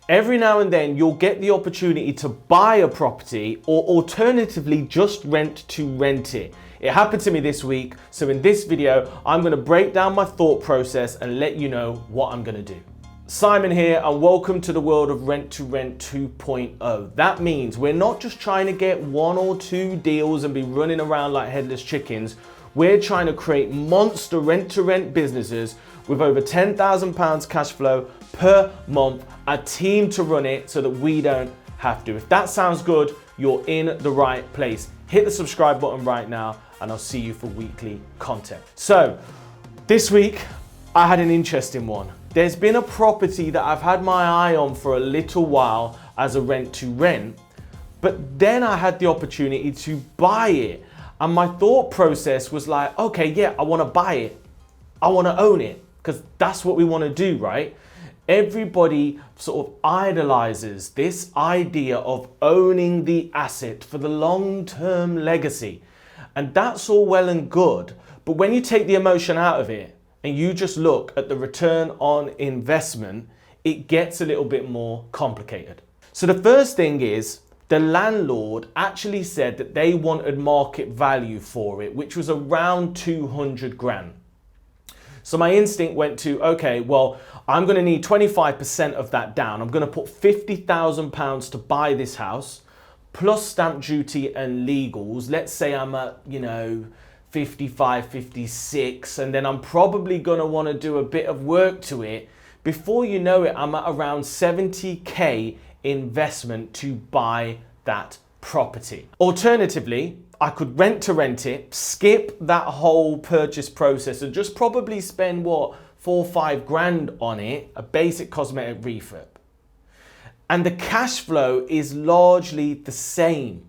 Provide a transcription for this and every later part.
Every now and then you'll get the opportunity to buy a property or alternatively just rent to rent it. It happened to me this week, so in this video, I'm gonna break down my thought process and let you know what I'm gonna do. Simon here, and welcome to the world of Rent to Rent 2.0. That means we're not just trying to get one or two deals and be running around like headless chickens. We're trying to create monster rent to rent businesses with over £10,000 cash flow per month, a team to run it so that we don't have to. If that sounds good, you're in the right place. Hit the subscribe button right now and I'll see you for weekly content. So this week I had an interesting one. There's been a property that I've had my eye on for a little while as a rent to rent, but then I had the opportunity to buy it. And my thought process was like, okay, yeah, I want to buy it. I want to own it because that's what we want to do, right? Everybody sort of idolizes this idea of owning the asset for the long-term legacy. And that's all well and good. But when you take the emotion out of it and you just look at the return on investment, it gets a little bit more complicated. So the first thing is, the landlord actually said that they wanted market value for it, which was around 200 grand. So my instinct went to, okay, well, I'm going to need 25% of that down. I'm going to put £50,000 to buy this house, plus stamp duty and legals. Let's say I'm at, 55, 56, and then I'm probably going to want to do a bit of work to it. Before you know it, I'm at around 70K investment to buy that property. Alternatively, I could rent to rent it, skip that whole purchase process and just probably spend 4 or 5 grand on it, a basic cosmetic refurb. And the cash flow is largely the same.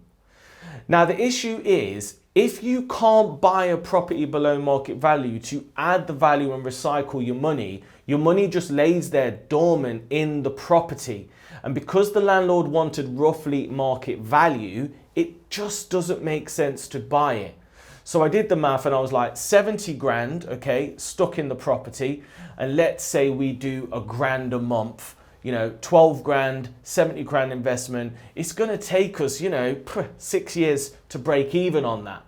Now the issue is, if you can't buy a property below market value to add the value and recycle your money just lays there dormant in the property. And because the landlord wanted roughly market value, it just doesn't make sense to buy it. So I did the math and I was like, 70 grand, okay, stuck in the property. And let's say we do a grand a month, 12 grand, 70 grand investment. It's gonna take us, 6 years to break even on that.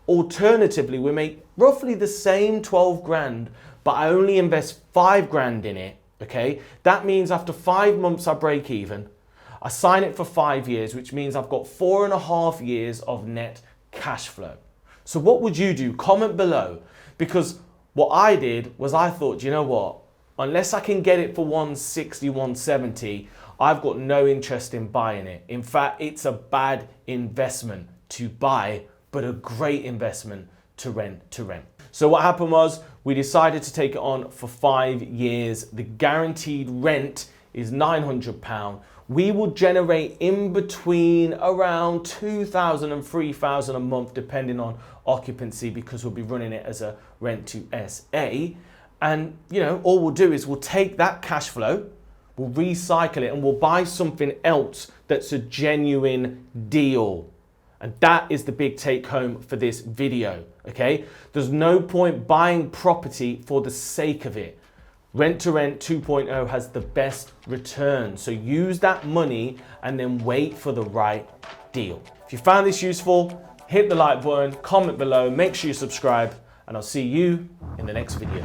Alternatively, we make roughly the same 12 grand, but I only invest 5 grand in it, okay? That means after 5 months I break even. I sign it for 5 years, which means I've got 4.5 years of net cash flow. So what would you do? Comment below, because what I did was I thought, you know what? Unless I can get it for 160, 170, I've got no interest in buying it. In fact, it's a bad investment to buy, but a great investment to rent to rent. So what happened was we decided to take it on for 5 years. The guaranteed rent is £900. We will generate in between around 2,000 and 3,000 a month, depending on occupancy, because we'll be running it as a rent to SA. And all we'll do is we'll take that cash flow, we'll recycle it, and we'll buy something else that's a genuine deal. And that is the big take home for this video, okay? There's no point buying property for the sake of it. Rent to Rent 2.0 has the best return. So use that money and then wait for the right deal. If you found this useful, hit the like button, comment below, make sure you subscribe, and I'll see you in the next video.